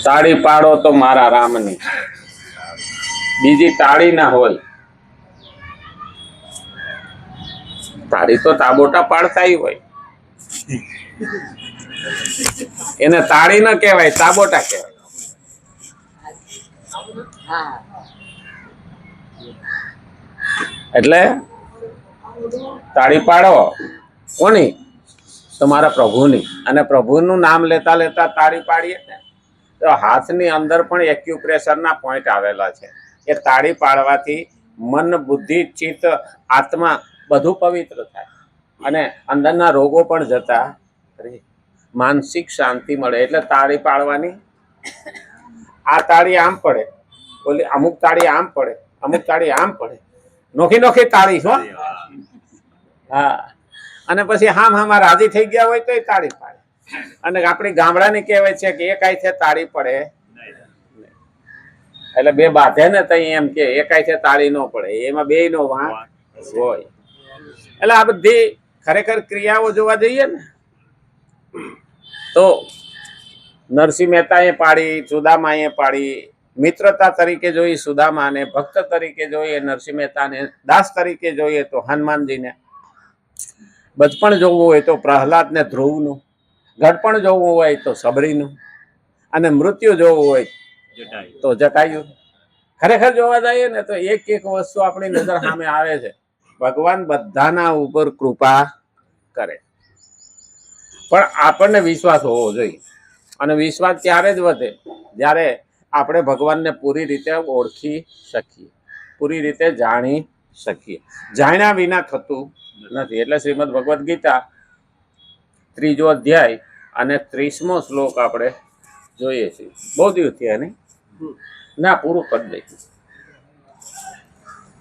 તાળી પાડો તો મારા રામની, બીજી તાળી ના હોય. તાળી તો તાબોટા પાડતા હોય, એને તાળી ન કહેવાય, તાબોટા કહેવાય. એટલે તાળી પાડો કોની? તમારા પ્રભુની. અને પ્રભુનું નામ લેતા લેતા તાળી પાડીએ ને તો હાથની અંદર પણ એક્યુપ્રેશરના પોઈન્ટ આવેલા છે. એ તાળી પાડવાથી મન, બુદ્ધિ, ચિત્ત, આત્મા બધું પવિત્ર થાય અને અંદરના રોગો પણ જતા રહે, માનસિક શાંતિ મળે. એટલે તાળી પાડવાની. આ તાળી આમ પડે, બોલી અમુક તાળી આમ પડે, અમુક તાળી આમ પડે, નોખી નોખી તાળી છો. હા, અને પછી હામાં રાજી થઈ ગયા હોય તો એ તાળી પાડે. અને આપણી ગામડાની કહેવાય છે કે એકાઈ છે તાળી પડે, એટલે બે બાંધે ને તો એમ કે એકાઈ છે તાળી ન પડે, એમાં બે નો વાંક હોય. એટલે આ બધી ખરેખર ક્રિયાઓ જોવા જઈએ ને તો નરસિંહ મહેતાએ પાડી, સુદામાએ પાડી, મિત્રતા તરીકે જોઈ સુદામાને, ભક્ત તરીકે જોઈએ નરસિંહ મહેતાને, દાસ તરીકે જોઈએ તો હનુમાનજીને, બચપણ જોવું હોય તો પ્રહલાદ ને ધ્રુવનું, ઘડપણ જોવું હોય તો સબરીનું, અને મૃત્યુ જોવું હોય તો જટાયુ. ખરેખર જોવા જઈએ ને તો એક એક વસ્તુ આપણી નજર સામે આવે છે. ભગવાન બધાના ઉપર કૃપા કરે, પણ આપણને વિશ્વાસ હોવો જોઈએ. અને વિશ્વાસ ત્યારે જ વધે જ્યારે આપણે ભગવાનને પૂરી રીતે ઓળખી શકીએ, પૂરી રીતે જાણી શકીએ. જાણ્યા વિના થતું નથી. એટલે શ્રીમદ ભગવદ્ ગીતા 3 અધ્યાય અને 30મો શ્લોક આપણે જોઈએ છીએ. બહુ દિવસ થયા નહીં ના, પૂરું કરી દઈશું.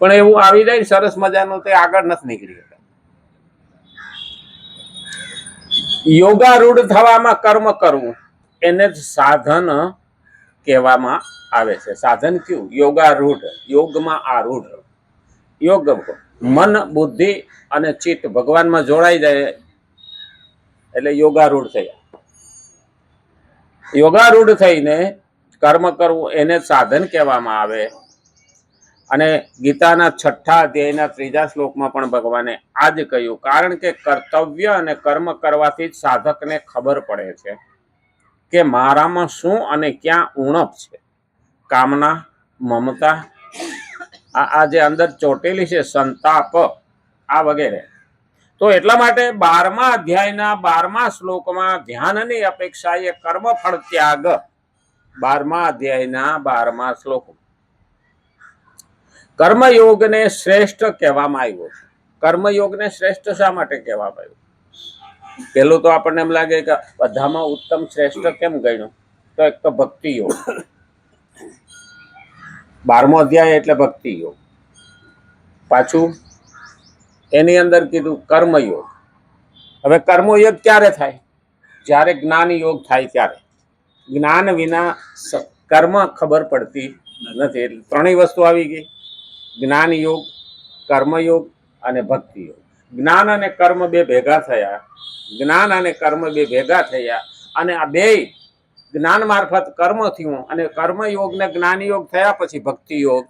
પણ એવું આવી જાય સરસ મજાનું, તે આગળ નથી નીકળી શકતા. યોગારૂઢ થવામાં કર્મ કરવું એને જ સાધન કહેવામાં આવે છે. સાધન કયું? યોગારૂઢ, યોગમાં આરૂઢ. યોગ મન, બુદ્ધિ અને ચિત્ત ભગવાનમાં જોડાઈ જાય એટલે યોગારૂઢ થયા. યોગારૂઢ થઈને કર્મ કરવું એને સાધન કહેવામાં આવે. અને ગીતાના 6થા અધ્યાયના 3જા શ્લોકમાં પણ ભગવાને આ જ કહ્યું. કારણ કે કર્તવ્ય અને કર્મ કરવાથી જ સાધકને ખબર પડે છે કે મારામાં શું અને ક્યાં ઉણપ છે. કામના, મમતા, આ જે અંદર ચોટેલી છે, સંતાપ, આ વગેરે. તો એટલા માટે 12મા અધ્યાયના 12મા શ્લોકમાં ધ્યાનની અપેક્ષાએ કર્મફળ ત્યાગ, 12મા અધ્યાયના 12મા શ્લોક કર્મયોગને શ્રેષ્ઠ કહેવામાં આવ્યો છે. કર્મયોગને શ્રેષ્ઠ શા માટે કહેવામાં આવ્યું? પેલું તો આપણને એમ લાગે કે બધામાં ઉત્તમ શ્રેષ્ઠ કેમ ગણ્યું? તો એક તો ભક્તિ યોગ, 12મો અધ્યાય એટલે ભક્તિ યોગ. પાછું એની અંદર કીધું કર્મયોગ. હવે કર્મયોગ ક્યારે થાય? જ્યારે જ્ઞાન યોગ થાય ત્યારે. જ્ઞાન વિના કર્મ ખબર પડતી નથી. એટલે ત્રણેય વસ્તુ આવી ગઈ: જ્ઞાન યોગ, કર્મયોગ અને ભક્તિ યોગ. જ્ઞાન અને કર્મ બે ભેગા થયા, જ્ઞાન અને કર્મ બે ભેગા થયા, અને આ બે જ્ઞાન મારફત કર્મ થયું, અને કર્મયોગ ને જ્ઞાન યોગ થયા પછી ભક્તિ યોગ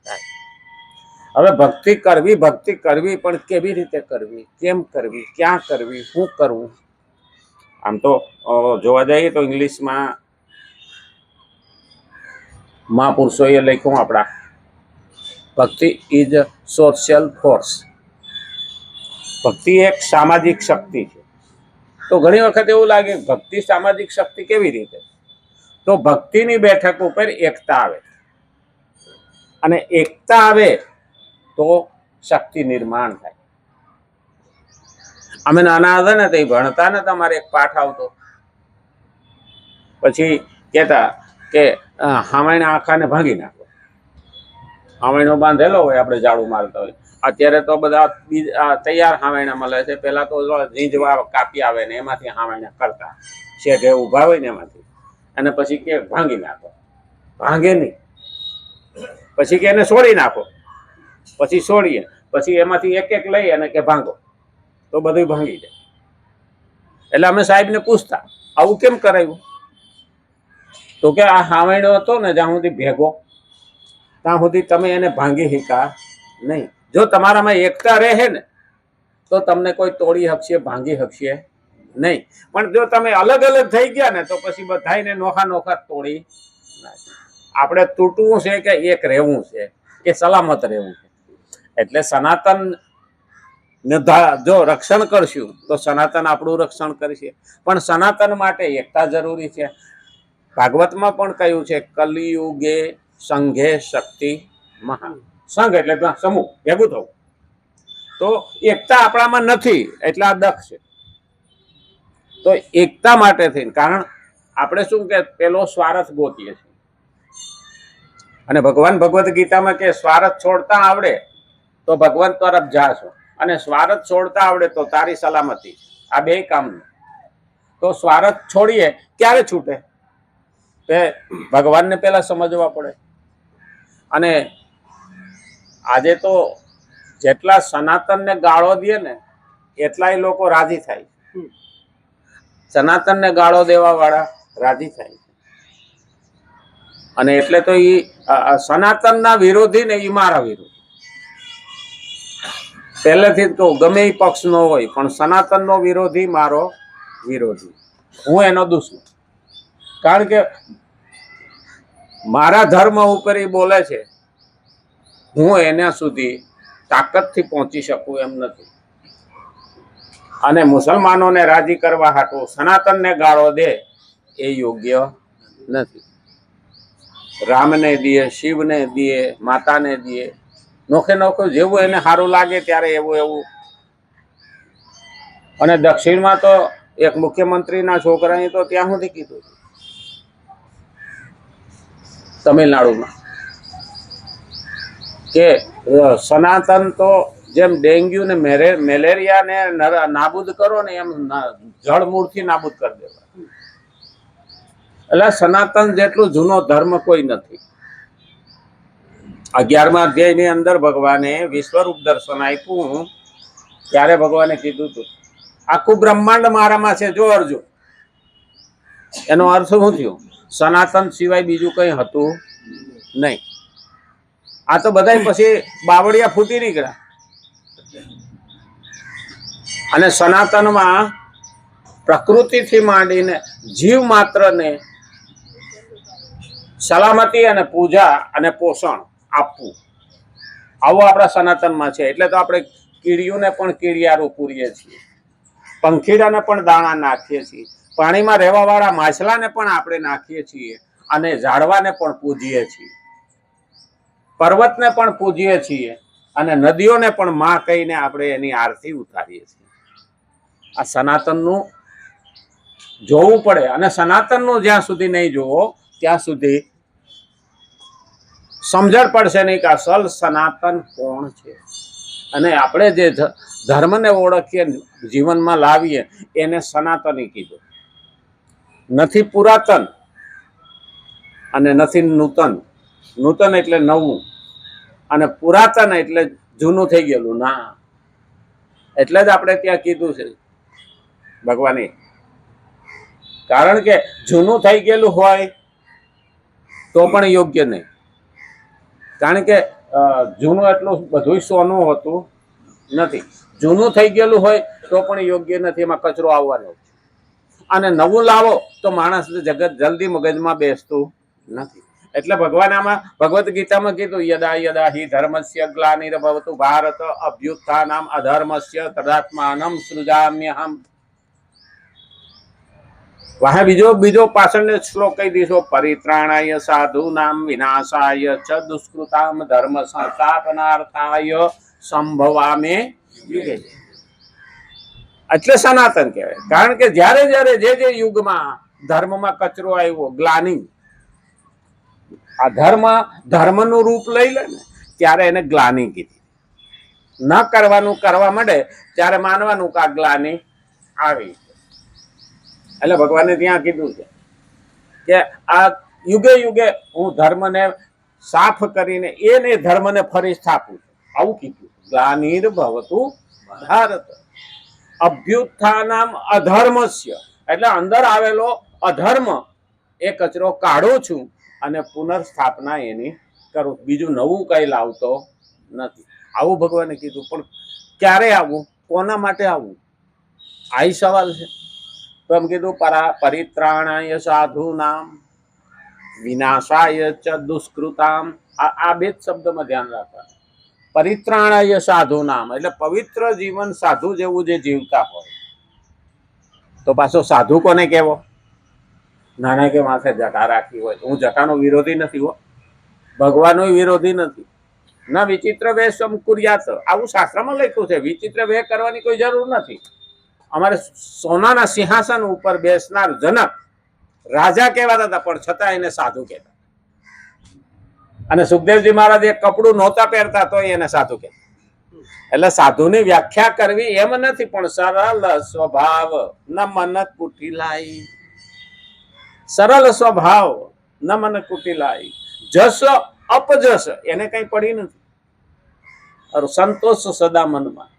થાય. હવે ભક્તિ કરવી પણ કેવી રીતે કરવી, કેમ કરવી, ક્યાં કરવી, શું કરવું? આમ તો જોવા જઈએ તો ઇંગ્લિશમાં મહાપુરુષોએ લખ્યું આપણા, ભક્તિ ઇઝ અ સોશિયલ ફોર્સ. ભક્તિ એક સામાજિક શક્તિ છે. તો ઘણી વખત એવું લાગે ભક્તિ સામાજિક શક્તિ કેવી રીતે? તો ભક્તિની બેઠક ઉપર એકતા આવે, અને એકતા આવે તો શક્તિ નિર્માણ થાય. અમે નાના હતા ને તે ભણતા ને, તમારે એક પાઠ આવતો, પછી કહેતા કે હામૈણા આખાને ભાંગી નાખો. હામૈણો બાંધેલો હોય, આપણે ઝાડુ મારતા હોય. અત્યારે તો બધા તૈયાર હામૈણા મળે છે. પેલા તો ઝીંઝવા કાપી આવે ને એમાંથી હામૈણા કરતા, શેઢે ઊભા હોય ને એમાંથી, અને પછી કે ભાંગી નાખો. ભાંગે નહીં. પછી કે એને છોડી નાખો. પછી છોડીએ, પછી એમાંથી એક એક લઈ અને કે ભાંગો, તો બધું ભાંગી જાય. એટલે અમે સાહેબને પૂછતા, આવું કેમ કરાયું? તો કે આ હાવણો હતો ને જ્યાં સુધી ભેગો ત્યાં સુધી તમે એને ભાંગી શકા નહીં. જો તમારામાં એકતા રહે ને તો તમને કોઈ તોડી શકશે, ભાંગી શકશે નહીં. પણ જો તમે અલગ અલગ થઈ ગયા ને તો પછી બધાને નોખા નોખા તોડી નાખે. આપણે તૂટવું છે કે એક રહેવું છે કે સલામત રહેવું છે. એટલે સનાતન જો રક્ષણ કરશું તો સનાતન આપણું રક્ષણ કરશે. પણ સનાતન માટે એકતા જરૂરી છે. ભાગવતમાં પણ કહ્યું છે કલિયુગે સંઘે શક્તિ મહા. સંઘ એટલે સમૂહ ભેગું થવું. તો એકતા આપણામાં નથી એટલે આ દખ છે. તો એકતા માટે થઈને, કારણ આપણે શું કે પેલો સ્વાર્થ ગોતીએ છીએ અને ભગવાન ભગવદ્ ગીતામાં કે સ્વાર્થ છોડતા આવડે તો ભગવાન તરફ જાશો અને સ્વાર્થ છોડતા આવડે તો તારી સલામતી. આ બે કામ. તો સ્વાર્થ છોડીએ ક્યારે છૂટે તે ભગવાનને પહેલા સમજવા પડે. અને આજે તો જેટલા સનાતનને ગાળો દે ને એટલાય લોકો રાજી થાય. સનાતનને ગાળો દેવા વાળા રાજી થાય. અને એટલે તો એ સનાતનના વિરોધી ને એ મારા વિરોધી. પહેલેથી જ કહું, ગમે એ પક્ષ નો હોય પણ સનાતનનો વિરોધી મારો વિરોધી, હું એનો દુશ્મન. કારણ કે મારા ધર્મ ઉપર એ બોલે છે, હું એના સુધી તાકાતથી પહોંચી શકું એમ નથી. અને મુસલમાનોને રાજી કરવા હાટું સનાતનને ગાળો દે એ યોગ્ય નથી. રામને દીએ, શિવને દીએ, માતાને દીએ, નોખે નોખું જેવું એને સારું લાગે ત્યારે એવું એવું. અને દક્ષિણમાં તો એક મુખ્યમંત્રીના છોકરાએ તો ત્યાં સુધી કીધું, તમિલનાડુમાં, કે સનાતન તો જેમ ડેન્ગ્યુ ને મેલેરિયા ને નાબૂદ કરો ને એમ જળમૂળથી નાબૂદ કરી દેવા. એટલે સનાતન જેટલું જૂનો ધર્મ કોઈ નથી. 11મા અધ્યાયની અંદર ભગવાને વિશ્વરૂપ દર્શન આપ્યું ત્યારે ભગવાને કીધું હતું આખું બ્રહ્માંડ મારામાં છે. જો અર્જુન, એનો અર્થ શું થયો? સનાતન સિવાય બીજું કઈ હતું નહીં. આ તો બધા પછી બાવળિયા ફૂટી નીકળ્યા. અને સનાતનમાં પ્રકૃતિથી માંડીને જીવ માત્રને સલામતી અને પૂજા અને પોષણ આપવું, આવું આપણા સનાતનમાં છે. એટલે તો આપણે કીડીઓને પણ કીડિયારું પૂરીએ છીએ, પંખીડાને પણ દાણા નાખીએ છીએ, પાણીમાં રહેવા વાળા માછલાને પણ આપણે નાખીએ છીએ, અને ઝાડવાને પણ પૂજીએ છીએ, પર્વતને પણ પૂજીએ છીએ, અને નદીઓને પણ માં કહીને આપણે એની આરતી ઉતારીએ છીએ. આ સનાતનનું જોવું પડે. અને સનાતનનું જ્યાં સુધી નહીં જોવો ત્યાં સુધી સમજણ પડશે નહીં કે અસલ સનાતન કોણ છે. અને આપણે જે ધર્મને ઓળખીએ, જીવનમાં લાવીએ, એને સનાતની કીધું. નથી પુરાતન અને નથી નૂતન. નૂતન એટલે નવું અને પુરાતન એટલે જૂનું થઈ ગયેલું ના. એટલે જ આપણે ત્યાં કીધું છે ભગવાને. કારણ કે જૂનું થઈ ગયેલું હોય તો પણ યોગ્ય નહીં. કારણ કે જૂનું એટલું બધું સોનું હોતું નથી. જૂનું થઈ ગયેલું હોય તો પણ યોગ્ય નથી, એમાં કચરો આવવાનો. અને નવું લાવો તો માણસ જગત જલ્દી મગજમાં બેસતું નથી. એટલે ભગવાન આમાં ભગવદ્ ગીતામાં કીધું યદા યદા હિ ધર્મસ્ય ગ્લાનિર્ભવતુ ભારત અભ્યુત્થાનમ અધર્મસ્ય તદાત્માનમ સૃજામ્યહમ. વાહ બીજો પાછળનો શ્લોક કહી દીધો, પરિત્રાણાય સાધુનામ વિનાશાય ચ દુષ્કૃતામ ધર્મ સંસ્થાપનાર્થાય સંભવામે યુગે. એટલે સનાતન કહેવાય. કારણ કે જ્યારે જ્યારે જે યુગમાં ધર્મમાં કચરો આવ્યો, ગ્લાનિ, આ ધર્મનું રૂપ લઈ લે ને ત્યારે એને ગ્લાનિ કીધી. ન કરવાનું કરવા માંડે ત્યારે માનવાનું કે આ ગ્લાનિ આવી. એટલે ભગવાને ત્યાં કીધું છે કે આ યુગે યુગે હું ધર્મને સાફ કરીને એને ધર્મને ફરી સ્થાપું છું. આવું કીધું. ગ્લાનિર્ભવતુ ભારત અભ્યુત્થાનમ અધર્મસ્ય, એટલે અંદર આવેલો અધર્મ એ કચરો કાઢું છું અને પુનર્સ્થાપના એની કરું, બીજું નવું કઈ લાવતો નથી. આવું ભગવાને કીધું. પણ ક્યારે આવવું, કોના માટે આવવું, આ સવાલ છે. તો એમ કીધું પરિત્રાણાય સાધુનામ વિનાશાય ચ દુષ્કૃતામ. આ બે જ શબ્દમાં ધ્યાન રાખવાનું. પરિત્રાણાય સાધુનામ એટલે પવિત્ર જીવન સાધુ જેવું જે જીવતા હોય. તો પાછો સાધુ કોને કહેવો? નાના કે માથે જટા રાખી હોય. હું જટાનો વિરોધી નથી હો, ભગવાનનો વિરોધી નથી. ના વિચિત્ર વેશ સમકુર્યાત, આવું શાસ્ત્રમાં લખ્યું છે. વિચિત્ર વેશ કરવાની કોઈ જરૂર નથી. અમારે સોનાના સિંહાસન ઉપર બેસનાર જનક રાજા કહેવાતા હતા, પણ છતાં એને સાધુ કહેતા. અને સુખદેવજી મહારાજ એક કપડું નહોતા પહેરતા તો એને સાધુ કહેતા. એટલે સાધુની વ્યાખ્યા કરવી એમ નથી, પણ સરળ સ્વભાવ ન મન કુટિલાઈ. સરળ સ્વભાવ ન મન કુટિલાઈ. જસ અપજસ એને કઈ પડી નથી. સંતોષ સદા મનમાં,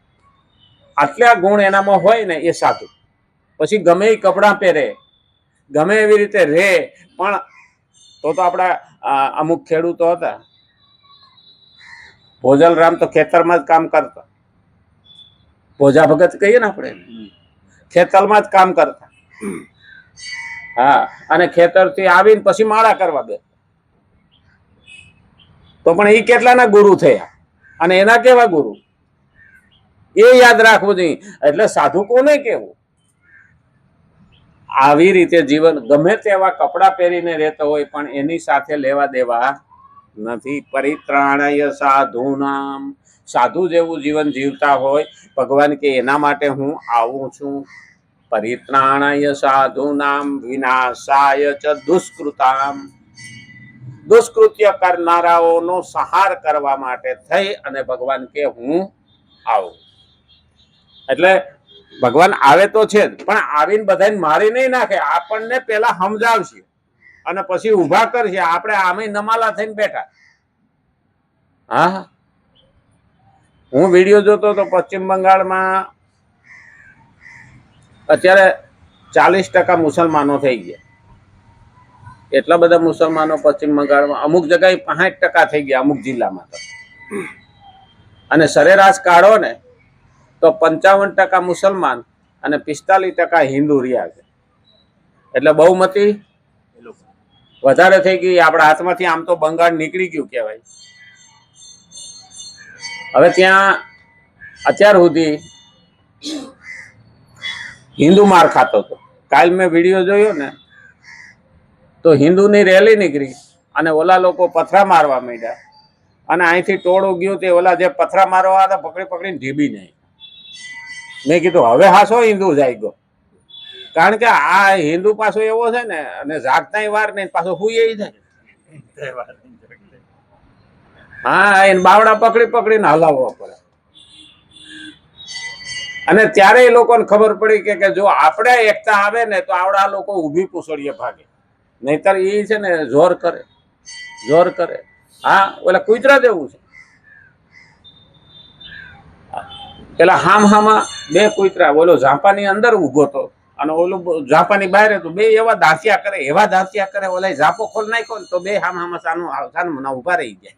આટલા ગુણ એનામાં હોય ને એ સાધુ. પછી ગમે એ કપડાં પહેરે, ગમે એવી રીતે રહે, પણ તો આપણા અમુક ખેડૂતો હતા, ભોજલરામ તો ખેતરમાં જ કામ કરતા. ભોજા ભગત કહીએ ને આપણે, ખેતરમાં જ કામ કરતા. હા, અને ખેતરથી આવીને પછી માળા કરવા બે. તો પણ એ કેટલાના ગુરુ થયા, અને એના કેવા ગુરુ એ યાદ રાખવું જોઈએ. એટલે સાધુ કોને કેવું? આવી રીતે જીવન ગમે તેવા કપડા પહેરીને રહેતો હોય, પણ એની સાથે લેવા દેવા નથી. પરિત્રાણાય સાધુનામ, સાધુ જેવું જીવન જીવતા હોય. ભગવાન કે એના માટે હું આવું છું. પરિત્રાણાય સાધુનામ વિનાશાય ચ દુષ્કૃતામ, દુષ્કૃત્ય કરનારાઓનો સંહાર કરવા માટે થઈ અને ભગવાન કે હું આવું. એટલે ભગવાન આવે તો છે જ, પણ આવીને બધાને મારી નહીં નાખે. આપણને પેલા સમજાવશે અને પછી ઊભા કરશે. આપણે આમે નમાલા થઈને બેઠા. હા, હું વિડીયો જોતો તો પશ્ચિમ બંગાળમાં અત્યારે 40% મુસલમાનો થઈ ગયા. એટલા બધા મુસલમાનો પશ્ચિમ બંગાળમાં, અમુક જગ્યાએ 65% થઈ ગયા, અમુક જિલ્લામાં તો. અને સરેરાશ કાઢો ને તો 55% મુસલમાન અને 45% હિન્દુ રહ્યા છે. એટલે બહુમતી વધારે થઈ ગઈ. આપણા હાથમાંથી આમ તો બંગાળ નીકળી ગયું કહેવાય. હવે ત્યાં અત્યાર સુધી હિન્દુ માર ખાતો હતો. કાલ મેં વિડીયો જોયો ને તો હિન્દુની રેલી નીકળી અને ઓલા લોકો પથરા મારવા માંડ્યા. અને અહીંથી ટોળું ગયું, તે ઓલા જે પથરા મારવા હતા પકડી પકડીને ઢીબી નહીં. મેં કીધું હવે હાસો હિન્દુ જાય ગયો. કારણ કે આ હિન્દુ પાછો એવો છે ને, અને જાગતા વાર નહીં, પાછો હુઈ જાય. હા, એને બાવડા પકડી પકડીને હલાવવા પડે. અને ત્યારે એ લોકોને ખબર પડી કે જો આપણે એકતા આવે ને તો આવડા લોકો ઊભી પૂછડીએ ભાગે. નહીતર એ છે ને જોર કરે, જોર કરે. હા, ઓલા કુતરા જેવું છે. પેલા હામાં બે કુતરા, ઓલો ઝાંપાની અંદર ઉભો હતો અને ઓલું ઝાંપાની બહાર હતું. બે એવા દાંતિયા કરે, એવા દાંતિયા કરે. ઓલા ઝાંપો ખોલ નાખ્યો ને તો બે હામાં સાનું ઉભા રહી જાય.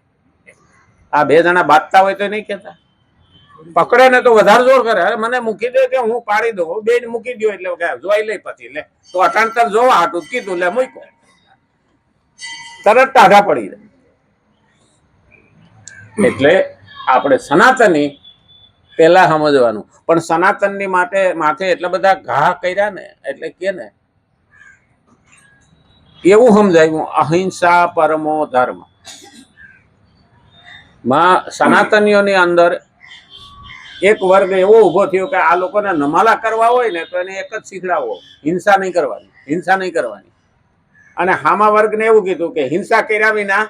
આ બે જણા બાંધતા હોય તો નહીં કેતા, પકડે ને તો વધારે જોર કરે. અરે મને મૂકી દે કે હું પાડી દઉં. બે મૂકી દો એટલે જોઈ લે. પછી લે તો અટાણતર જોવા હાટું કીધું, લે મૂકો, તરત ટાઢા પડી જાય. એટલે આપણે સનાતની પેલા સમજવાનું. પણ સનાતનની માથે એટલા બધા ઘા કર્યા ને, એટલે કે ને એવું સમજાયું, અહિંસા પરમો ધર્મ. માં સનાતનીઓની અંદર એક વર્ગ એવો ઉભો થયો કે આ લોકોને નમાલા કરવા હોય ને તો એને એક જ શીખડાવો, હિંસા નહીં કરવાની, હિંસા નહીં કરવાની. અને હામા વર્ગને એવું કીધું કે હિંસા કર્યા વિના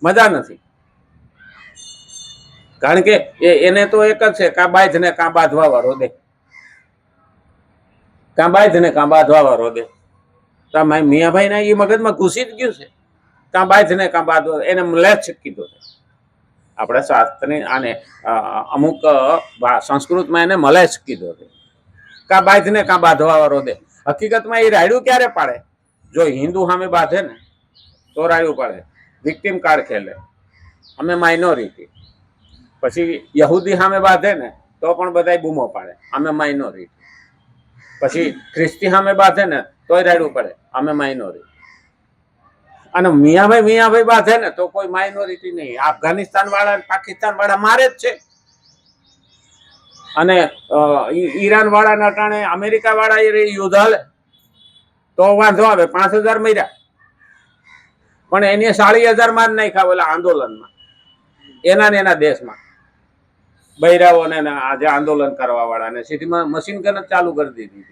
મજા નથી. કારણ કે એને તો એક જ છે, કાં બાંધ ને કાં બાંધવા વાળો દે, કાં બાંધ ને કાં બાંધવા વાળો દે. તો મિયાભાઈ ના એ મગજમાં ઘૂસી જ ગયું છે, કાં બાંધ ને કાં બાંધવા. એને મલેચ્છ કીધું છે આપણા શાસ્ત્રની. આને અમુક સંસ્કૃતમાં એને મલેચ્છ કીધો છે, કાં બાંધ ને કાં બાંધવા વાળો દે. હકીકતમાં એ રાયડું ક્યારે પાડે? જો હિન્દુ સામે બાંધે ને તો રાડ્યું પડે, વિક્ટિમ કાર્ડ ખેલે, અમે માઇનોરિટી. પછી યહૂદી સામે બાંધે ને તો પણ બધા બૂમો પાડે, અમે માઇનોરિટી. પછી ખ્રિસ્તી સામે બાંધે ને તોય રાડવું પડે, અમે માઇનોરિટી. અને મિયાભાઈ બાંધે ને તો કોઈ માઇનોરિટી નહીં. અફઘાનિસ્તાન વાળા પાકિસ્તાન વાળા મારે જ છે, અને ઈરાન વાળા ના ટાણે અમેરિકા વાળા યુદ્ધ હાલે તો વાંધો આવે. 5,000 મર્યા, પણ એને 40,000 માર નાખ્યા ઓલા આંદોલનમાં, એના ને એના દેશમાં બૈરાઓને આજે આંદોલન કરવા વાળાને સીધી મશીન ગન ચાલુ કરી દીધી.